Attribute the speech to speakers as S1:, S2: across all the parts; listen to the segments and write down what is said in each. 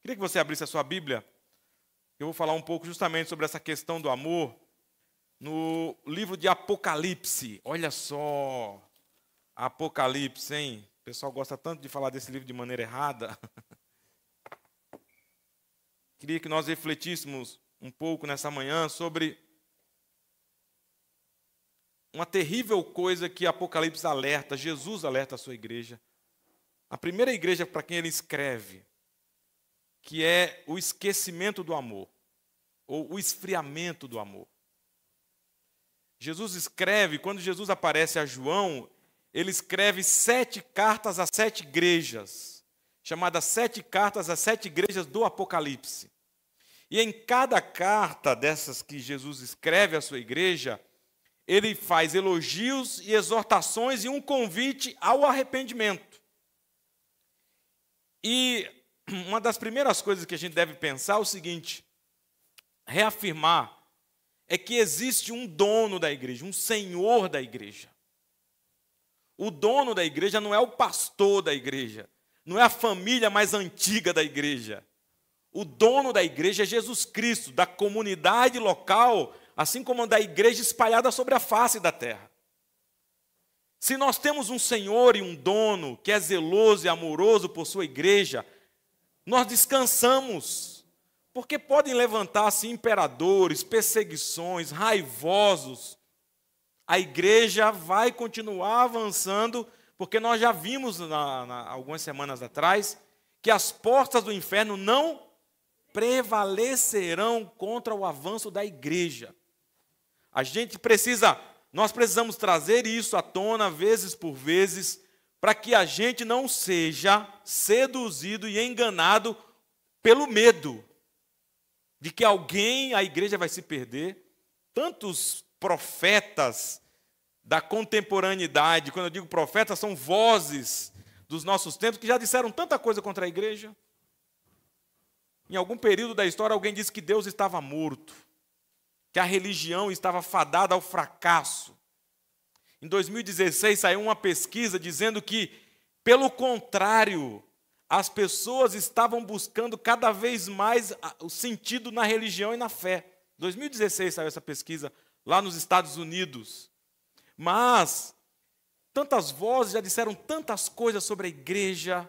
S1: Queria que você abrisse a sua Bíblia. Eu vou falar um pouco justamente sobre essa questão do amor no livro de Apocalipse. Olha só, Apocalipse, hein? O pessoal gosta tanto de falar desse livro de maneira errada. Queria que nós refletíssemos um pouco nessa manhã sobre uma terrível coisa que Apocalipse alerta, Jesus alerta a sua igreja. A primeira igreja para quem ele escreve, que é o esquecimento do amor, ou o esfriamento do amor. Jesus escreve, quando Jesus aparece a João, ele escreve 7 cartas a 7 igrejas, chamadas 7 cartas às 7 igrejas do Apocalipse. E em cada carta dessas que Jesus escreve à sua igreja, ele faz elogios e exortações e um convite ao arrependimento. E uma das primeiras coisas que a gente deve pensar é o seguinte: reafirmar é que existe um dono da igreja, um senhor da igreja. O dono da igreja não é o pastor da igreja, não é a família mais antiga da igreja. O dono da igreja é Jesus Cristo, da comunidade local, assim como da igreja espalhada sobre a face da terra. Se nós temos um senhor e um dono que é zeloso e amoroso por sua igreja, nós descansamos, porque podem levantar-se imperadores, perseguições, raivosos. A igreja vai continuar avançando, porque nós já vimos algumas semanas atrás que as portas do inferno não prevalecerão contra o avanço da igreja. Nós precisamos trazer isso à tona, vezes por vezes, para que a gente não seja seduzido e enganado pelo medo de que a igreja vai se perder. Tantos profetas da contemporaneidade, quando eu digo profetas, são vozes dos nossos tempos, que já disseram tanta coisa contra a igreja. Em algum período da história, alguém disse que Deus estava morto, que a religião estava fadada ao fracasso. Em 2016, saiu uma pesquisa dizendo que, pelo contrário, as pessoas estavam buscando cada vez mais o sentido na religião e na fé. Em 2016 saiu essa pesquisa lá nos Estados Unidos. Mas tantas vozes já disseram tantas coisas sobre a igreja,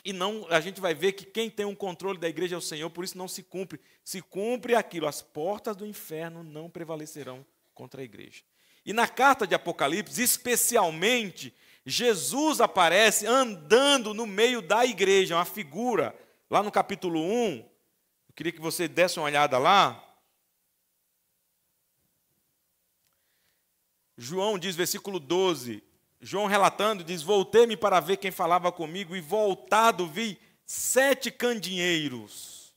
S1: e a gente vai ver que quem tem um controle da igreja é o Senhor, por isso não se cumpre. Se cumpre aquilo, as portas do inferno não prevalecerão contra a igreja. E na carta de Apocalipse, especialmente, Jesus aparece andando no meio da igreja, uma figura. Lá no capítulo 1, eu queria que você desse uma olhada lá. João diz, versículo 12, João relatando, diz: voltei-me para ver quem falava comigo, e voltado vi 7 candeeiros.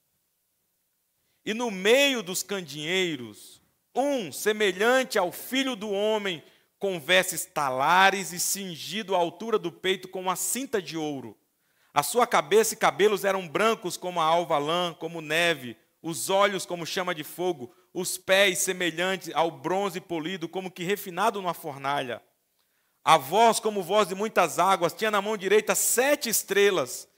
S1: E no meio dos candeeiros, um semelhante ao filho do homem, com vestes talares e cingido à altura do peito com uma cinta de ouro. A sua cabeça e cabelos eram brancos como a alva lã, como neve, os olhos como chama de fogo, os pés semelhantes ao bronze polido, como que refinado numa fornalha. A voz como voz de muitas águas, tinha na mão direita 7 estrelas,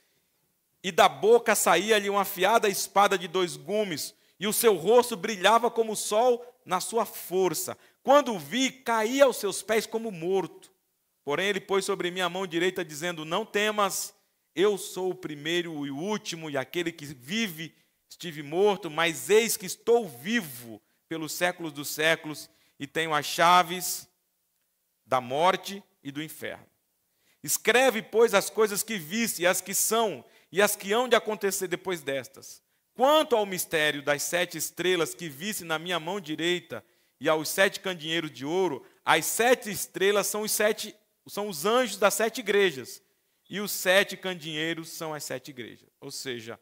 S1: e da boca saía-lhe uma afiada espada de 2 gumes, e o seu rosto brilhava como o sol na sua força. Quando o vi, caí aos seus pés como morto. Porém ele pôs sobre mim a mão direita, dizendo: não temas, eu sou o primeiro e o último, e aquele que vive. Estive morto, mas eis que estou vivo pelos séculos dos séculos, e tenho as chaves da morte e do inferno. Escreve, pois, as coisas que viste, e as que são, e as que hão de acontecer depois destas. Quanto ao mistério das 7 estrelas que viste na minha mão direita, e aos 7 candeeiros de ouro, as 7 estrelas são os anjos das 7 igrejas, e os 7 candeeiros são as 7 igrejas. Ou seja,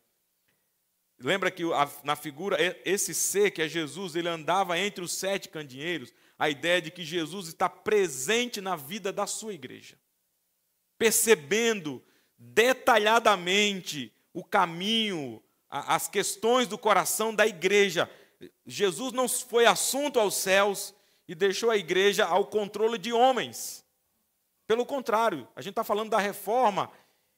S1: lembra que na figura, esse ser que é Jesus, ele andava entre os 7 candeeiros, a ideia de que Jesus está presente na vida da sua igreja, percebendo detalhadamente o caminho, as questões do coração da igreja. Jesus não foi assunto aos céus e deixou a igreja ao controle de homens. Pelo contrário, a gente está falando da reforma,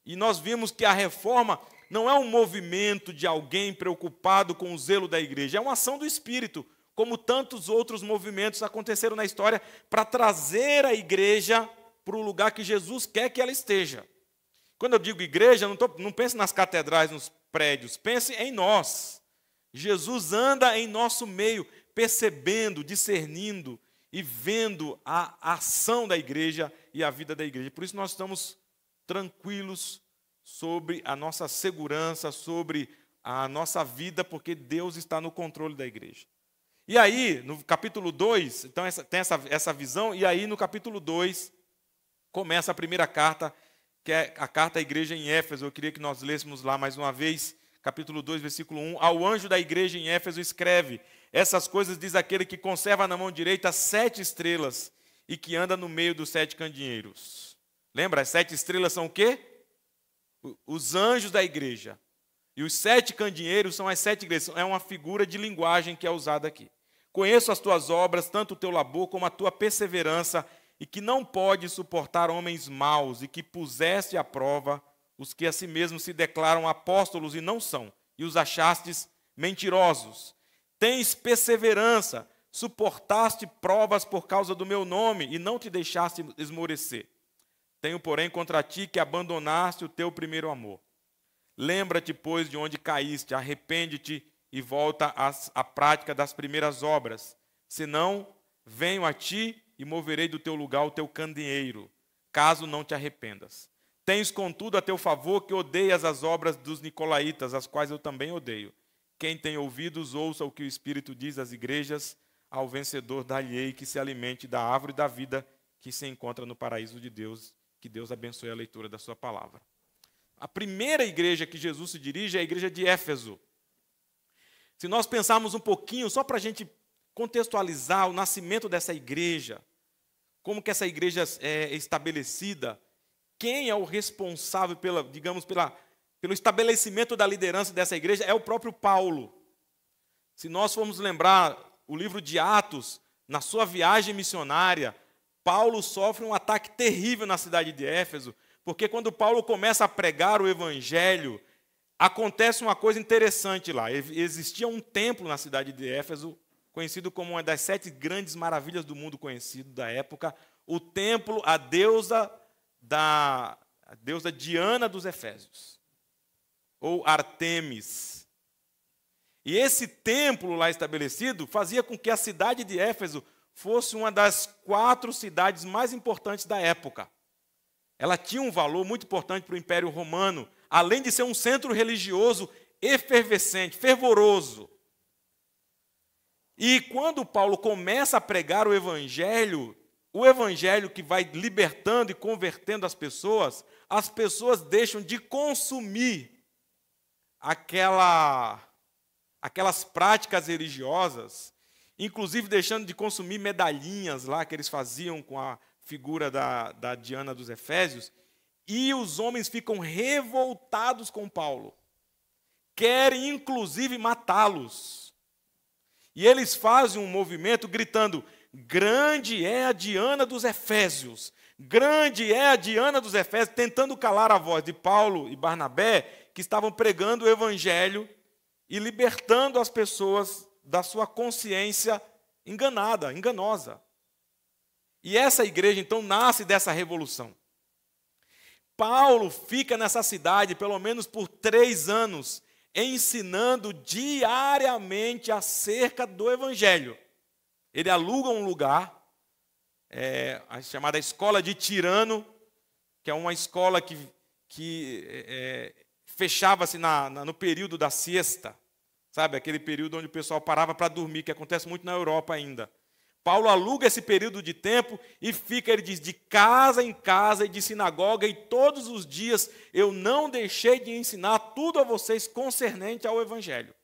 S1: e nós vimos que a reforma não é um movimento de alguém preocupado com o zelo da igreja, é uma ação do Espírito, como tantos outros movimentos aconteceram na história para trazer a igreja para o lugar que Jesus quer que ela esteja. Quando eu digo igreja, não pense nas catedrais, nos prédios, pense em nós. Jesus anda em nosso meio, percebendo, discernindo e vendo a ação da igreja e a vida da igreja. Por isso nós estamos tranquilos sobre a nossa segurança, sobre a nossa vida, porque Deus está no controle da igreja. E aí, no capítulo 2, então tem essa visão, e aí no capítulo 2, começa a primeira carta, que é a carta à igreja em Éfeso. Eu queria que nós lêssemos lá mais uma vez, capítulo 2, versículo 1. Ao anjo da igreja em Éfeso escreve: essas coisas diz aquele que conserva na mão direita 7 estrelas e que anda no meio dos 7 candeeiros. Lembra, as 7 estrelas são o quê? Os anjos da igreja. E os 7 candeeiros são as 7 igrejas. É uma figura de linguagem que é usada aqui. Conheço as tuas obras, tanto o teu labor como a tua perseverança, e que não pode suportar homens maus, e que puseste à prova os que a si mesmos se declaram apóstolos e não são, e os achastes mentirosos. Tens perseverança, suportaste provas por causa do meu nome, e não te deixaste esmorecer. Tenho, porém, contra ti que abandonaste o teu primeiro amor. Lembra-te, pois, de onde caíste, arrepende-te e volta à prática das primeiras obras. Senão, venho a ti e moverei do teu lugar o teu candeeiro, caso não te arrependas. Tens, contudo, a teu favor que odeias as obras dos nicolaítas, as quais eu também odeio. Quem tem ouvidos, ouça o que o Espírito diz às igrejas. Ao vencedor dar-lhe-ei que se alimente da árvore da vida que se encontra no paraíso de Deus. Que Deus abençoe a leitura da sua palavra. A primeira igreja que Jesus se dirige é a igreja de Éfeso. Se nós pensarmos um pouquinho, só para a gente contextualizar o nascimento dessa igreja, como que essa igreja é estabelecida, quem é o responsável pelo estabelecimento da liderança dessa igreja é o próprio Paulo. Se nós formos lembrar o livro de Atos, na sua viagem missionária, Paulo sofre um ataque terrível na cidade de Éfeso, porque quando Paulo começa a pregar o evangelho, acontece uma coisa interessante lá. Existia um templo na cidade de Éfeso, conhecido como uma das 7 grandes maravilhas do mundo conhecido da época, o templo, a deusa Diana dos Efésios, ou Artemis. E esse templo lá estabelecido fazia com que a cidade de Éfeso fosse uma das 4 cidades mais importantes da época. Ela tinha um valor muito importante para o Império Romano, além de ser um centro religioso efervescente, fervoroso. E quando Paulo começa a pregar o evangelho que vai libertando e convertendo as pessoas deixam de consumir aquelas práticas religiosas, inclusive deixando de consumir medalhinhas lá que eles faziam com a figura da Diana dos Efésios, e os homens ficam revoltados com Paulo, querem inclusive matá-los. E eles fazem um movimento gritando: grande é a Diana dos Efésios, grande é a Diana dos Efésios, tentando calar a voz de Paulo e Barnabé, que estavam pregando o evangelho e libertando as pessoas da sua consciência enganosa. E essa igreja, então, nasce dessa revolução. Paulo fica nessa cidade, pelo menos por 3 anos, ensinando diariamente acerca do evangelho. Ele aluga um lugar, a chamada Escola de Tirano, que é uma escola que fechava-se no período da siesta, sabe? Aquele período onde o pessoal parava para dormir, que acontece muito na Europa ainda. Paulo aluga esse período de tempo e fica, ele diz, de casa em casa e de sinagoga, e todos os dias eu não deixei de ensinar tudo a vocês concernente ao evangelho.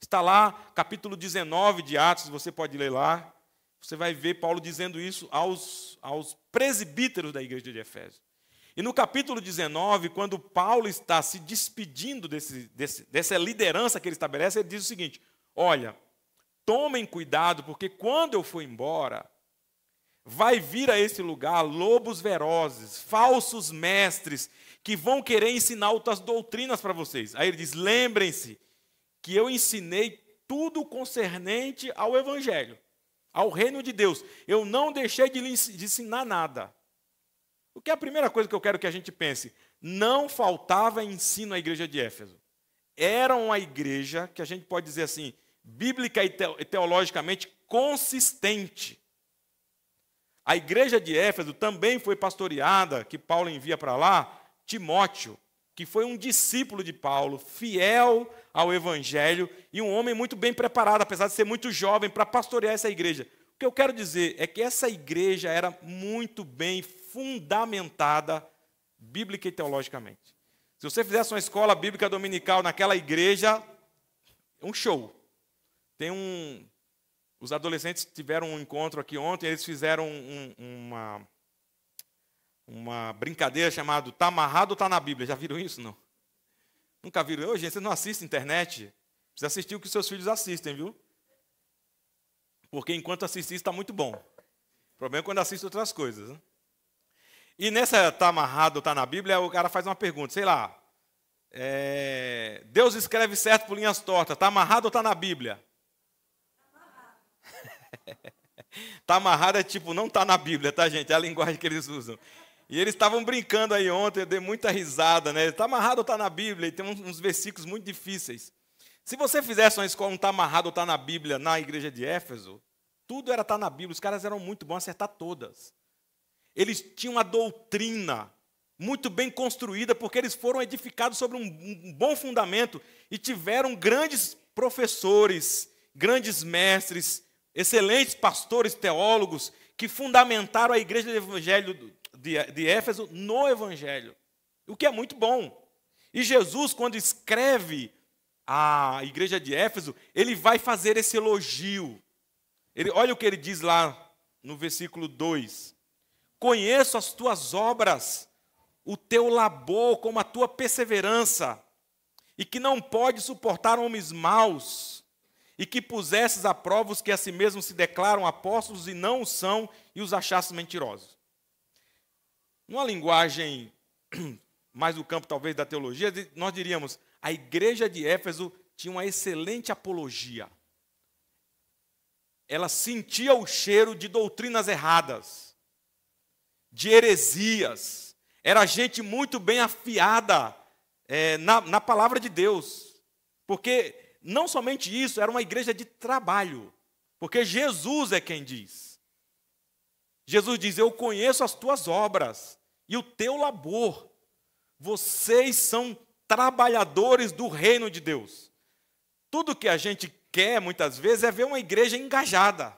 S1: Está lá, capítulo 19 de Atos, você pode ler lá. Você vai ver Paulo dizendo isso aos presbíteros da igreja de Efésio. E no capítulo 19, quando Paulo está se despedindo dessa liderança que ele estabelece, ele diz o seguinte: olha, tomem cuidado, porque quando eu for embora, vai vir a esse lugar lobos ferozes, falsos mestres, que vão querer ensinar outras doutrinas para vocês. Aí ele diz, lembrem-se que eu ensinei tudo concernente ao Evangelho, ao reino de Deus. Eu não deixei de ensinar nada. O que é a primeira coisa que eu quero que a gente pense? Não faltava ensino à igreja de Éfeso. Era uma igreja, que a gente pode dizer assim, bíblica e teologicamente consistente. A igreja de Éfeso também foi pastoreada, que Paulo envia para lá, Timóteo, que foi um discípulo de Paulo, fiel ao Evangelho e um homem muito bem preparado, apesar de ser muito jovem, para pastorear essa igreja. O que eu quero dizer é que essa igreja era muito bem fundamentada, bíblica e teologicamente. Se você fizesse uma escola bíblica dominical naquela igreja, um show. Os adolescentes tiveram um encontro aqui ontem, eles fizeram uma brincadeira chamada Tá Amarrado ou Tá na Bíblia? Já viram isso, não? Nunca viram? Ô, gente, vocês não assistem internet? Precisa assistir o que seus filhos assistem, viu? Porque enquanto assistir está muito bom. O problema é quando assiste outras coisas, né? E nessa Tá Amarrado ou Tá na Bíblia, o cara faz uma pergunta, sei lá, Deus escreve certo por linhas tortas, tá amarrado ou tá na Bíblia? Tá amarrado é tipo, não tá na Bíblia, tá, gente? É a linguagem que eles usam. E eles estavam brincando aí ontem, eu dei muita risada, né? Tá amarrado ou tá na Bíblia? E tem uns versículos muito difíceis. Se você fizesse uma escola, um tá amarrado ou tá na Bíblia, na igreja de Éfeso, tudo era tá na Bíblia, os caras eram muito bons a acertar todas. Eles tinham uma doutrina muito bem construída, porque eles foram edificados sobre um bom fundamento e tiveram grandes professores, grandes mestres, excelentes pastores, teólogos, que fundamentaram a igreja do Evangelho de Éfeso no Evangelho, o que é muito bom. E Jesus, quando escreve a igreja de Éfeso, ele vai fazer esse elogio. Olha o que ele diz lá no versículo 2. Conheço as tuas obras, o teu labor como a tua perseverança, e que não pode suportar homens maus, e que pusesses à prova os que a si mesmos se declaram apóstolos e não o são, e os achasses mentirosos. Numa linguagem mais do campo, talvez, da teologia, nós diríamos, a igreja de Éfeso tinha uma excelente apologia. Ela sentia o cheiro de doutrinas erradas, de heresias. Era gente muito bem afiada na palavra de Deus. Porque não somente isso, era uma igreja de trabalho. Porque Jesus é quem diz. Jesus diz, eu conheço as tuas obras e o teu labor. Vocês são trabalhadores do reino de Deus. Tudo que a gente quer, muitas vezes, é ver uma igreja engajada,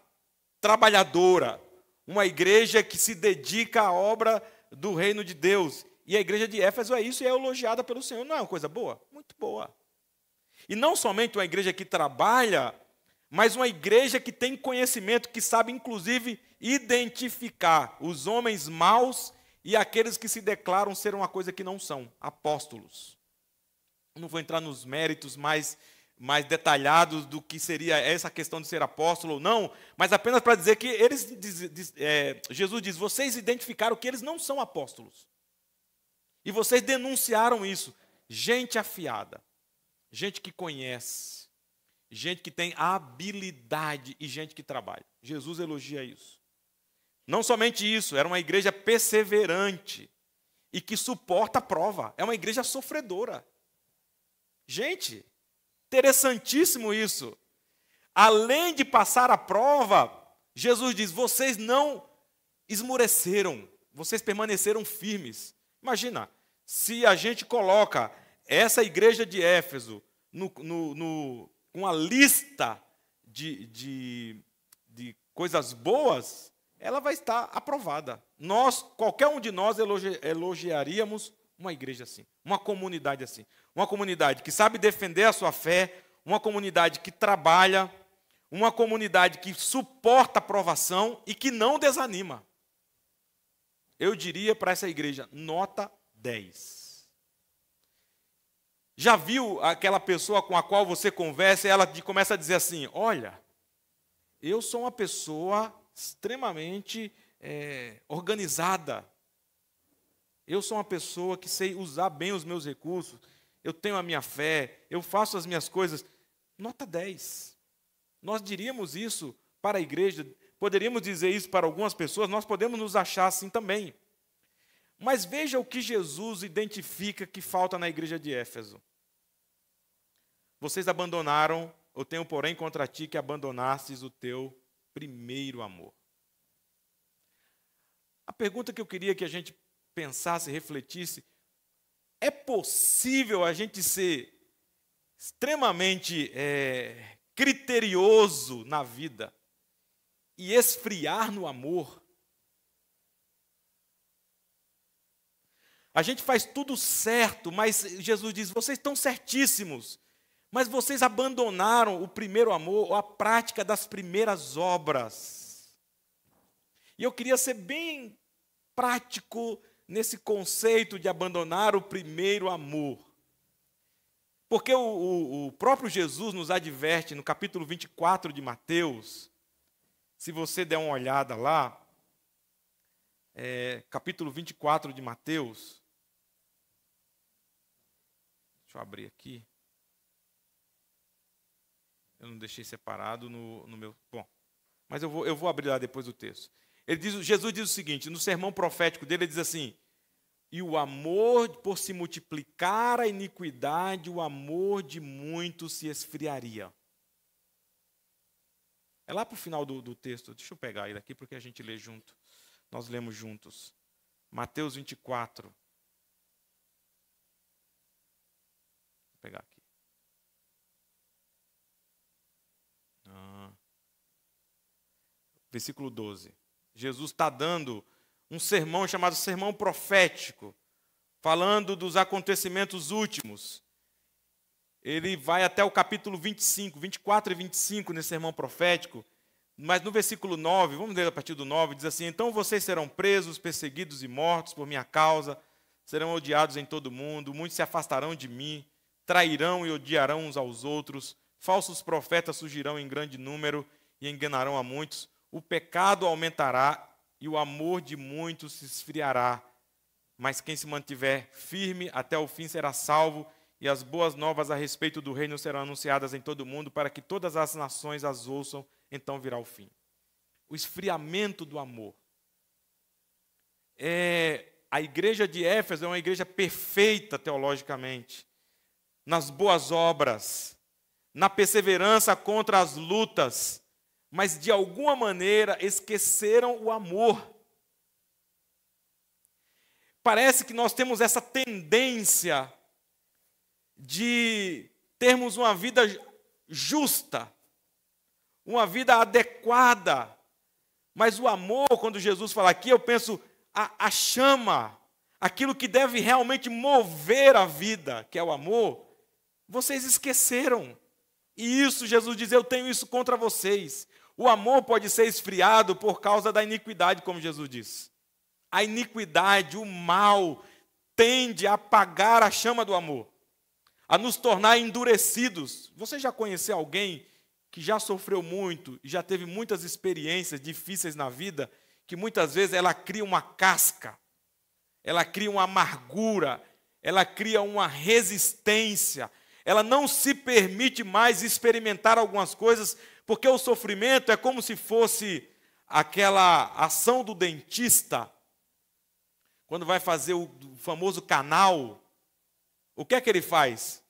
S1: trabalhadora. Uma igreja que se dedica à obra do reino de Deus. E a igreja de Éfeso é isso e é elogiada pelo Senhor. Não é uma coisa boa? Muito boa. E não somente uma igreja que trabalha, mas uma igreja que tem conhecimento, que sabe, inclusive, identificar os homens maus e aqueles que se declaram ser uma coisa que não são, apóstolos. Não vou entrar nos méritos mais detalhados do que seria essa questão de ser apóstolo ou não, mas apenas para dizer que Jesus diz, vocês identificaram que eles não são apóstolos. E vocês denunciaram isso. Gente afiada, gente que conhece, gente que tem habilidade e gente que trabalha. Jesus elogia isso. Não somente isso, era uma igreja perseverante e que suporta a prova. É uma igreja sofredora. Gente, interessantíssimo isso. Além de passar a prova, Jesus diz, vocês não esmoreceram, vocês permaneceram firmes. Imagina, se a gente coloca essa igreja de Éfeso uma lista de coisas boas, ela vai estar aprovada. Qualquer um de nós elogiaríamos uma igreja assim, uma comunidade assim. Uma comunidade que sabe defender a sua fé, uma comunidade que trabalha, uma comunidade que suporta a provação e que não desanima. Eu diria para essa igreja, nota 10. Já viu aquela pessoa com a qual você conversa e ela começa a dizer assim, olha, eu sou uma pessoa extremamente organizada. Eu sou uma pessoa que sei usar bem os meus recursos, eu tenho a minha fé, eu faço as minhas coisas. Nota 10. Nós diríamos isso para a igreja, poderíamos dizer isso para algumas pessoas, nós podemos nos achar assim também. Mas veja o que Jesus identifica que falta na igreja de Éfeso. Vocês abandonaram, eu tenho porém contra ti que abandonastes o teu primeiro amor. A pergunta que eu queria que a gente pensasse, refletisse, é possível a gente ser extremamente criterioso na vida e esfriar no amor? A gente faz tudo certo, mas Jesus diz, vocês estão certíssimos, mas vocês abandonaram o primeiro amor, ou a prática das primeiras obras. E eu queria ser bem prático nesse conceito de abandonar o primeiro amor. Porque o próprio Jesus nos adverte no capítulo 24 de Mateus, se você der uma olhada lá, capítulo 24 de Mateus, deixa eu abrir aqui, eu não deixei separado no meu, bom, mas eu vou abrir lá depois o texto. Jesus diz o seguinte, no sermão profético dele, ele diz assim, e o amor, por se multiplicar a iniquidade, o amor de muitos se esfriaria. É lá para o final do texto, deixa eu pegar ele aqui, porque a gente lê junto. Nós lemos juntos. Mateus 24. Vou pegar aqui. Versículo 12. Jesus está dando um sermão chamado sermão profético, falando dos acontecimentos últimos. Ele vai até o capítulo 25, 24 e 25 nesse sermão profético, mas no versículo 9, vamos ler a partir do 9, diz assim, então vocês serão presos, perseguidos e mortos por minha causa, serão odiados em todo o mundo, muitos se afastarão de mim, trairão e odiarão uns aos outros, falsos profetas surgirão em grande número e enganarão a muitos, o pecado aumentará e o amor de muitos se esfriará, mas quem se mantiver firme até o fim será salvo, e as boas novas a respeito do reino serão anunciadas em todo o mundo, para que todas as nações as ouçam, então virá o fim. O esfriamento do amor. A igreja de Éfeso é uma igreja perfeita teologicamente, nas boas obras, na perseverança contra as lutas, mas de alguma maneira esqueceram o amor. Parece que nós temos essa tendência de termos uma vida justa, uma vida adequada, mas o amor, quando Jesus fala aqui, eu penso a chama, aquilo que deve realmente mover a vida, que é o amor, vocês esqueceram. E isso, Jesus diz, eu tenho isso contra vocês. O amor pode ser esfriado por causa da iniquidade, como Jesus diz. A iniquidade, o mal, tende a apagar a chama do amor, a nos tornar endurecidos. Você já conheceu alguém que já sofreu muito e já teve muitas experiências difíceis na vida, que muitas vezes ela cria uma casca, ela cria uma amargura, ela cria uma resistência, ela não se permite mais experimentar algumas coisas, porque o sofrimento é como se fosse aquela ação do dentista, quando vai fazer o famoso canal, o que é que ele faz?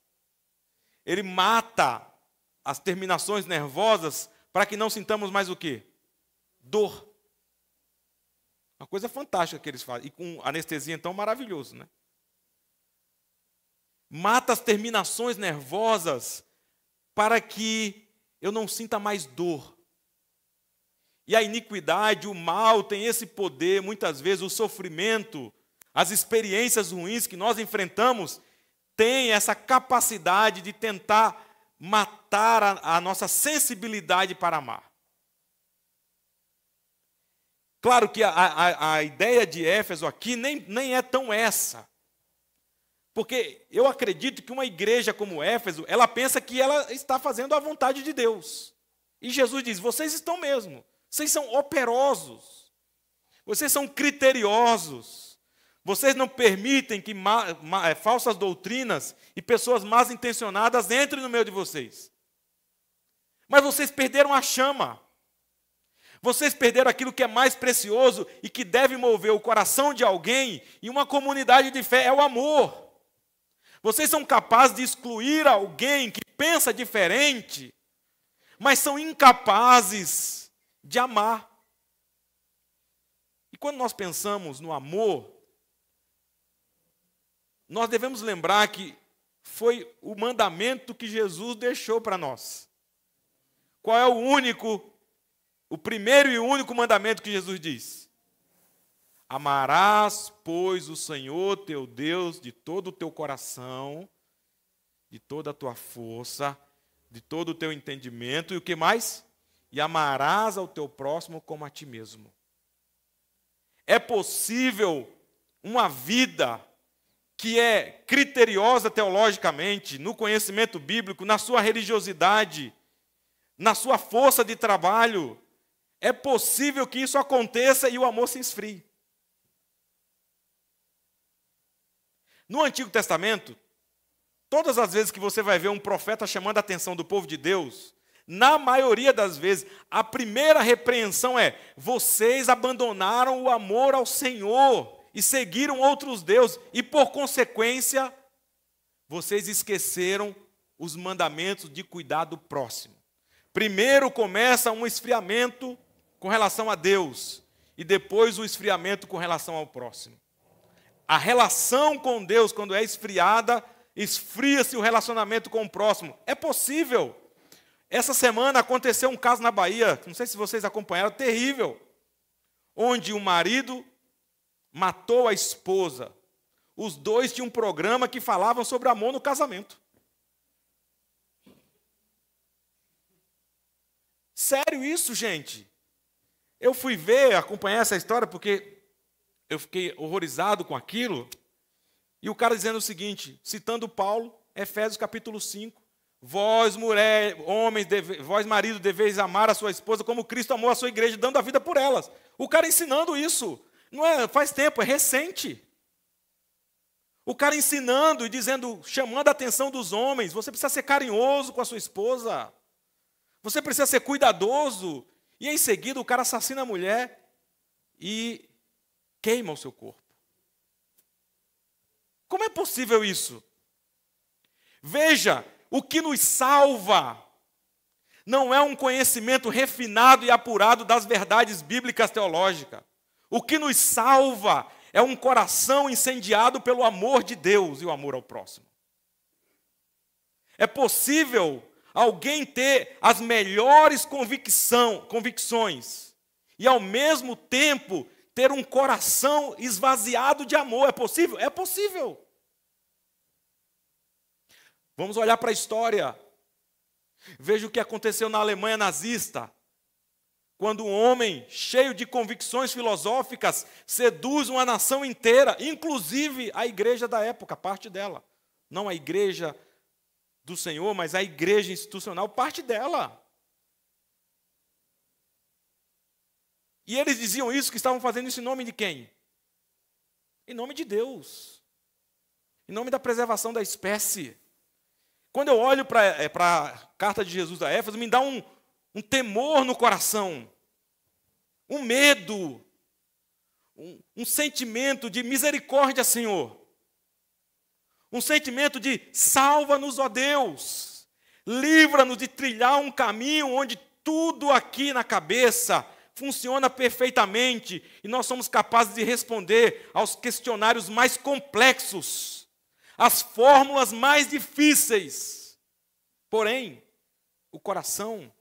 S1: Ele mata as terminações nervosas para que não sintamos mais o quê? Dor. Uma coisa fantástica que eles fazem. E com anestesia, então, maravilhoso, né? Mata as terminações nervosas para que eu não sinta mais dor. E a iniquidade, o mal tem esse poder, muitas vezes o sofrimento, as experiências ruins que nós enfrentamos, tem essa capacidade de tentar matar a nossa sensibilidade para amar. Claro que a ideia de Éfeso aqui nem é tão essa. Porque eu acredito que uma igreja como Éfeso, ela pensa que ela está fazendo a vontade de Deus. E Jesus diz, vocês estão mesmo. Vocês são operosos. Vocês são criteriosos. Vocês não permitem que falsas doutrinas e pessoas mal intencionadas entrem no meio de vocês. Mas vocês perderam a chama. Vocês perderam aquilo que é mais precioso e que deve mover o coração de alguém em uma comunidade de fé, é o amor. Vocês são capazes de excluir alguém que pensa diferente, mas são incapazes de amar. E quando nós pensamos no amor, nós devemos lembrar que foi o mandamento que Jesus deixou para nós. Qual é o primeiro e único mandamento que Jesus diz? Amarás, pois, o Senhor teu Deus de todo o teu coração, de toda a tua força, de todo o teu entendimento, e o que mais? E amarás ao teu próximo como a ti mesmo. É possível uma vida que é criteriosa teologicamente, no conhecimento bíblico, na sua religiosidade, na sua força de trabalho. É possível que isso aconteça e o amor se esfrie. No Antigo Testamento, todas as vezes que você vai ver um profeta chamando a atenção do povo de Deus, na maioria das vezes, a primeira repreensão é: vocês abandonaram o amor ao Senhor e seguiram outros deuses, e por consequência, vocês esqueceram os mandamentos de cuidar do próximo. Primeiro começa um esfriamento com relação a Deus, e depois o esfriamento com relação ao próximo. A relação com Deus, quando é esfriada, esfria-se o relacionamento com o próximo. É possível. Essa semana aconteceu um caso na Bahia, não sei se vocês acompanharam, terrível, onde o marido matou a esposa. Os dois tinham um programa que falavam sobre amor no casamento. Sério isso, gente? Eu fui acompanhar essa história, porque eu fiquei horrorizado com aquilo, e o cara dizendo o seguinte, citando Paulo, Efésios capítulo 5, vós, homens, vós, marido, deveis amar a sua esposa como Cristo amou a sua igreja, dando a vida por elas. O cara ensinando isso, não é faz tempo, é recente. O cara ensinando e dizendo, chamando a atenção dos homens, você precisa ser carinhoso com a sua esposa, você precisa ser cuidadoso, e em seguida o cara assassina a mulher e queima o seu corpo. Como é possível isso? Veja, o que nos salva não é um conhecimento refinado e apurado das verdades bíblicas teológicas. O que nos salva é um coração incendiado pelo amor de Deus e o amor ao próximo. É possível alguém ter as melhores convicções e, ao mesmo tempo, ter um coração esvaziado de amor. É possível? É possível. Vamos olhar para a história. Veja o que aconteceu na Alemanha nazista, quando um homem cheio de convicções filosóficas seduz uma nação inteira, inclusive a igreja da época, parte dela. Não a igreja do Senhor, mas a igreja institucional, parte dela. E eles diziam isso, que estavam fazendo isso em nome de quem? Em nome de Deus. Em nome da preservação da espécie. Quando eu olho para a carta de Jesus a Éfeso, me dá um temor no coração. Um medo. Um sentimento de misericórdia, Senhor. Um sentimento de salva-nos, ó Deus. Livra-nos de trilhar um caminho onde tudo aqui na cabeça funciona perfeitamente e nós somos capazes de responder aos questionários mais complexos, às fórmulas mais difíceis. Porém, o coração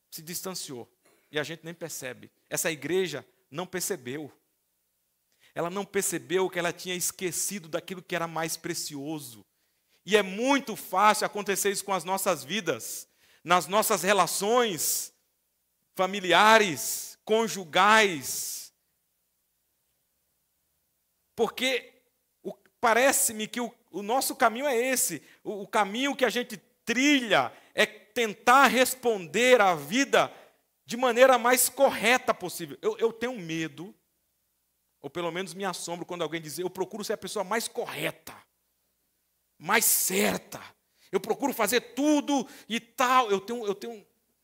S1: se distanciou e a gente nem percebe. Essa igreja não percebeu. Ela não percebeu que ela tinha esquecido daquilo que era mais precioso. E é muito fácil acontecer isso com as nossas vidas, nas nossas relações familiares, conjugais. Porque parece-me que o nosso caminho é esse. O caminho que a gente trilha é tentar responder à vida de maneira mais correta possível. Eu tenho medo ou pelo menos me assombro quando alguém diz, eu procuro ser a pessoa mais correta, mais certa, eu procuro fazer tudo e tal. Eu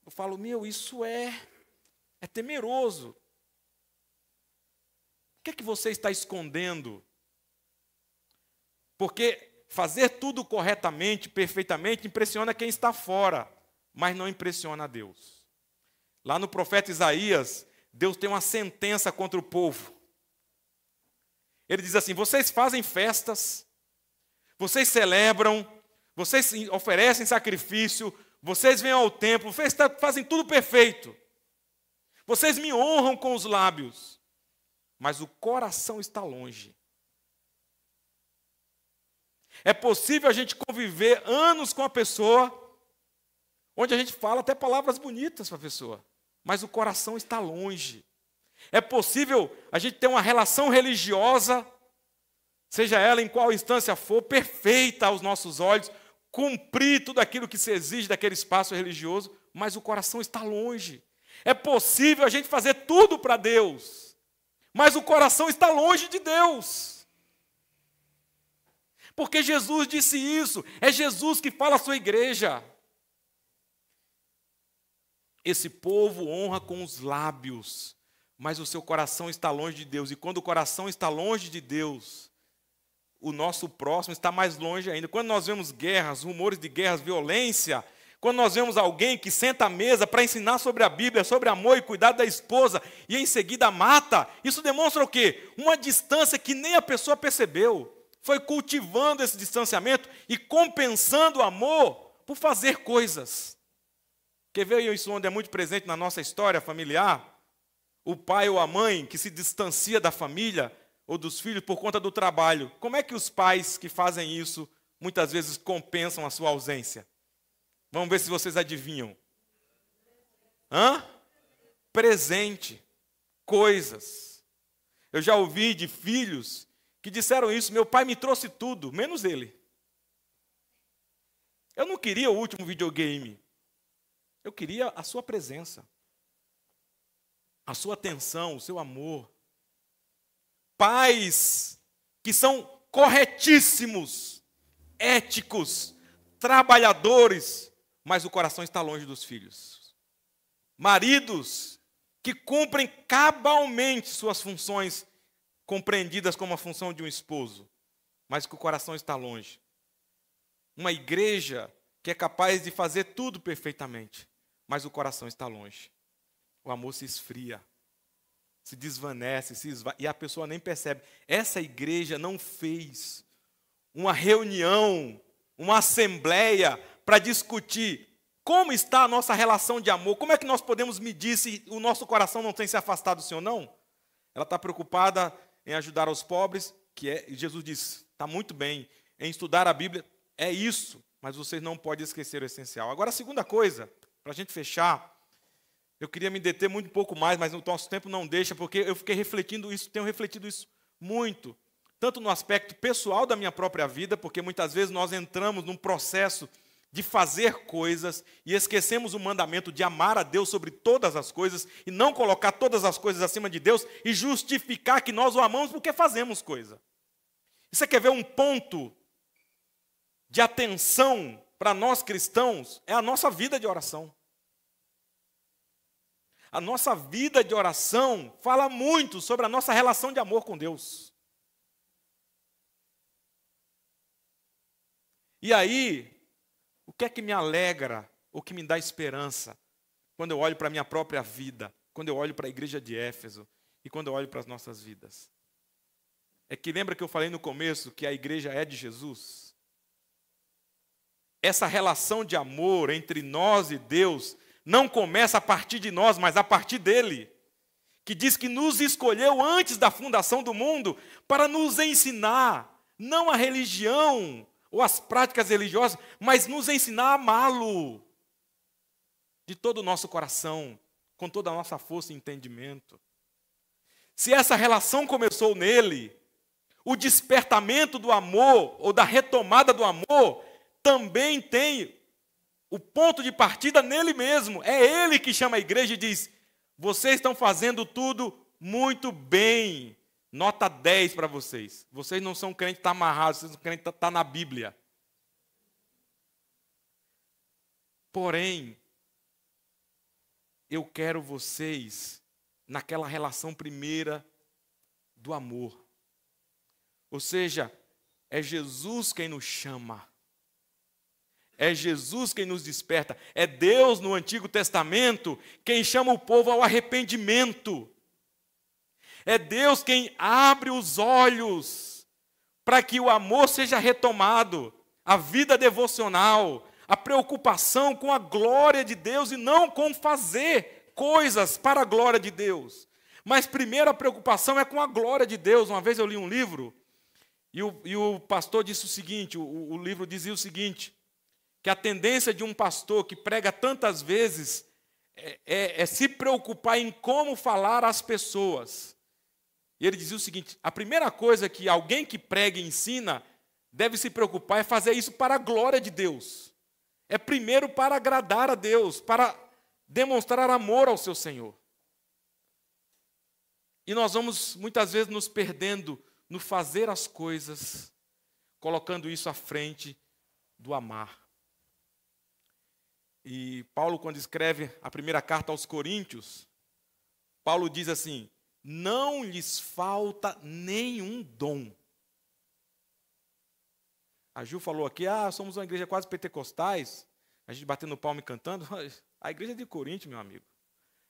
S1: falo, isso é temeroso. O que é que você está escondendo? Porque fazer tudo corretamente, perfeitamente, impressiona quem está fora, mas não impressiona a Deus. Lá no profeta Isaías, Deus tem uma sentença contra o povo. Ele diz assim, vocês fazem festas, vocês celebram, vocês oferecem sacrifício, vocês vêm ao templo, fazem tudo perfeito. Vocês me honram com os lábios, mas o coração está longe. É possível a gente conviver anos com a pessoa, onde a gente fala até palavras bonitas para a pessoa, mas o coração está longe. É possível a gente ter uma relação religiosa, seja ela em qual instância for, perfeita aos nossos olhos, cumprir tudo aquilo que se exige daquele espaço religioso, mas o coração está longe. É possível a gente fazer tudo para Deus, mas o coração está longe de Deus. Porque Jesus disse isso, é Jesus que fala à sua igreja. Esse povo honra com os lábios, mas o seu coração está longe de Deus. E quando o coração está longe de Deus, o nosso próximo está mais longe ainda. Quando nós vemos guerras, rumores de guerras, violência, quando nós vemos alguém que senta à mesa para ensinar sobre a Bíblia, sobre amor e cuidado da esposa, e em seguida mata, isso demonstra o quê? Uma distância que nem a pessoa percebeu. Foi cultivando esse distanciamento e compensando o amor por fazer coisas. Quer ver isso onde é muito presente na nossa história familiar? O pai ou a mãe que se distancia da família ou dos filhos por conta do trabalho. Como é que os pais que fazem isso muitas vezes compensam a sua ausência? Vamos ver se vocês adivinham. Presente, coisas. Eu já ouvi de filhos que disseram isso, meu pai me trouxe tudo, menos ele. Eu não queria o último videogame, eu queria a sua presença, a sua atenção, o seu amor. Pais que são corretíssimos, éticos, trabalhadores, mas o coração está longe dos filhos. Maridos que cumprem cabalmente suas funções, compreendidas como a função de um esposo, mas que o coração está longe. Uma igreja que é capaz de fazer tudo perfeitamente, mas o coração está longe. O amor se esfria, se desvanece, e a pessoa nem percebe. Essa igreja não fez uma reunião, uma assembleia para discutir como está a nossa relação de amor, como é que nós podemos medir se o nosso coração não tem se afastado do Senhor, não. Ela está preocupada em ajudar os pobres, Jesus disse, está muito bem, em estudar a Bíblia, é isso, mas vocês não podem esquecer o essencial. Agora, a segunda coisa, para a gente fechar, eu queria me deter muito pouco mais, mas o nosso tempo não deixa, porque eu fiquei refletindo isso, tenho refletido isso muito, tanto no aspecto pessoal da minha própria vida, porque muitas vezes nós entramos num processo de fazer coisas e esquecemos o mandamento de amar a Deus sobre todas as coisas e não colocar todas as coisas acima de Deus e justificar que nós o amamos porque fazemos coisa. E você quer ver um ponto de atenção para nós cristãos? É a nossa vida de oração. A nossa vida de oração fala muito sobre a nossa relação de amor com Deus. E aí, o que é que me alegra, ou que me dá esperança, quando eu olho para a minha própria vida, quando eu olho para a igreja de Éfeso, e quando eu olho para as nossas vidas? É que lembra que eu falei no começo que a igreja é de Jesus? Essa relação de amor entre nós e Deus não começa a partir de nós, mas a partir dele, que diz que nos escolheu antes da fundação do mundo para nos ensinar, não a religião, ou as práticas religiosas, mas nos ensinar a amá-lo de todo o nosso coração, com toda a nossa força e entendimento. Se essa relação começou nele, o despertamento do amor, ou da retomada do amor, também tem o ponto de partida nele mesmo. É ele que chama a igreja e diz, vocês estão fazendo tudo muito bem. Nota 10 para vocês. Vocês não são crentes que estão amarrados, vocês são crentes que estão na Bíblia. Porém, eu quero vocês naquela relação primeira do amor. Ou seja, é Jesus quem nos chama. É Jesus quem nos desperta. É Deus no Antigo Testamento quem chama o povo ao arrependimento. É Deus quem abre os olhos para que o amor seja retomado, a vida devocional, a preocupação com a glória de Deus e não com fazer coisas para a glória de Deus. Mas primeiro a preocupação é com a glória de Deus. Uma vez eu li um livro e o pastor disse o seguinte, o livro dizia o seguinte, que a tendência de um pastor que prega tantas vezes é se preocupar em como falar às pessoas. E ele dizia o seguinte, a primeira coisa que alguém que prega e ensina deve se preocupar é fazer isso para a glória de Deus. É primeiro para agradar a Deus, para demonstrar amor ao seu Senhor. E nós vamos muitas vezes nos perdendo no fazer as coisas, colocando isso à frente do amar. E Paulo, quando escreve a primeira carta aos Coríntios, Paulo diz assim, não lhes falta nenhum dom. A Ju falou aqui, somos uma igreja quase pentecostais, a gente batendo palma e cantando. A igreja de Corinto, meu amigo,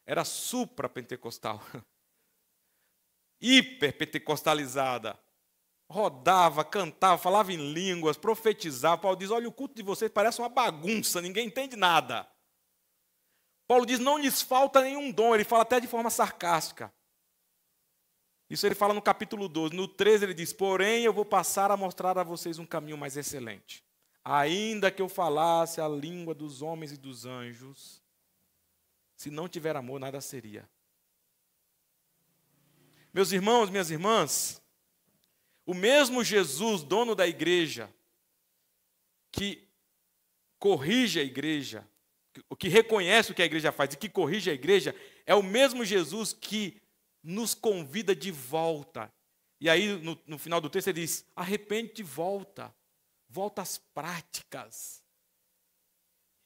S1: era supra-pentecostal, hiper-pentecostalizada. Rodava, cantava, falava em línguas, profetizava. Paulo diz, olha, o culto de vocês parece uma bagunça, ninguém entende nada. Paulo diz, não lhes falta nenhum dom, ele fala até de forma sarcástica. Isso ele fala no capítulo 12. No 13 ele diz, porém eu vou passar a mostrar a vocês um caminho mais excelente. Ainda que eu falasse a língua dos homens e dos anjos, se não tiver amor, nada seria. Meus irmãos, minhas irmãs, o mesmo Jesus, dono da igreja, que corrige a igreja, que reconhece o que a igreja faz e que corrige a igreja, é o mesmo Jesus que nos convida de volta. E aí, no final do texto, ele diz, arrepende-te e volta às práticas.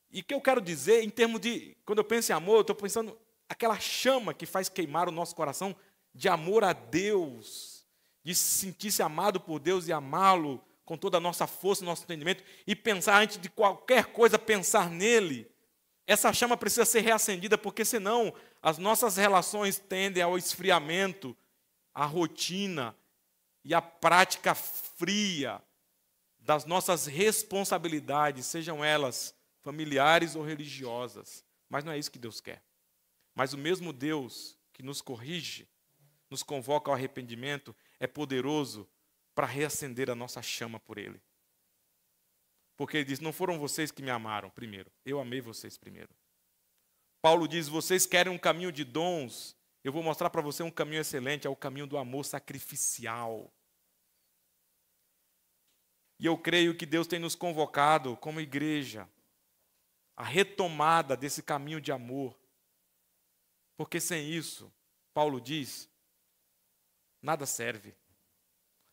S1: E o que eu quero dizer, em termos de, quando eu penso em amor, eu estou pensando aquela chama que faz queimar o nosso coração de amor a Deus, de sentir-se amado por Deus e amá-lo com toda a nossa força, nosso entendimento, e pensar, antes de qualquer coisa, pensar nele. Essa chama precisa ser reacendida, porque senão as nossas relações tendem ao esfriamento, à rotina e à prática fria das nossas responsabilidades, sejam elas familiares ou religiosas. Mas não é isso que Deus quer. Mas o mesmo Deus que nos corrige, nos convoca ao arrependimento, é poderoso para reacender a nossa chama por Ele. Porque Ele diz, não foram vocês que me amaram primeiro, eu amei vocês primeiro. Paulo diz, vocês querem um caminho de dons, eu vou mostrar para você um caminho excelente, é o caminho do amor sacrificial. E eu creio que Deus tem nos convocado como igreja, a retomada desse caminho de amor. Porque sem isso, Paulo diz, nada serve.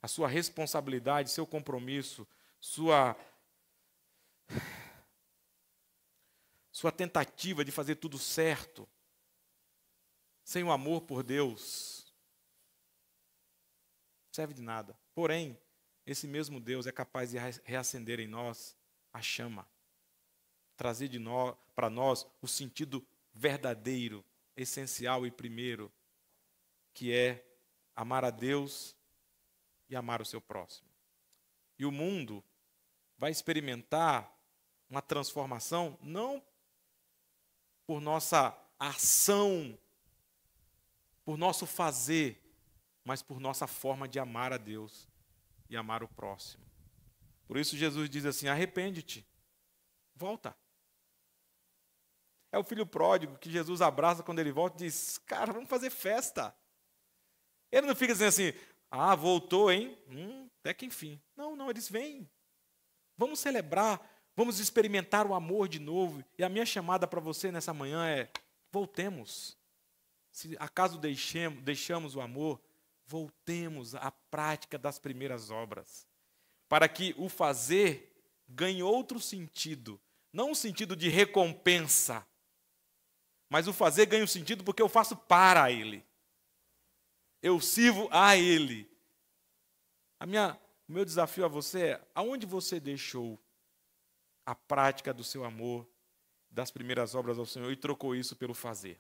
S1: A sua responsabilidade, seu compromisso, sua tentativa de fazer tudo certo, sem o amor por Deus, não serve de nada. Porém, esse mesmo Deus é capaz de reacender em nós a chama, trazer para nós o sentido verdadeiro, essencial e primeiro, que é amar a Deus e amar o seu próximo. E o mundo vai experimentar uma transformação, não por nossa ação, por nosso fazer, mas por nossa forma de amar a Deus e amar o próximo. Por isso Jesus diz assim, arrepende-te, volta. É o filho pródigo que Jesus abraça quando ele volta e diz, cara, vamos fazer festa. Ele não fica dizendo assim, voltou, hein? Até que enfim. Não, ele diz, vem, vamos celebrar, vamos experimentar o amor de novo. E a minha chamada para você nessa manhã é, voltemos. Se acaso deixamos o amor, voltemos à prática das primeiras obras, para que o fazer ganhe outro sentido, não um sentido de recompensa, mas o fazer ganha um sentido porque eu faço para Ele. Eu sirvo a Ele. O meu desafio a você é, aonde você deixou a prática do seu amor, das primeiras obras ao Senhor e trocou isso pelo fazer?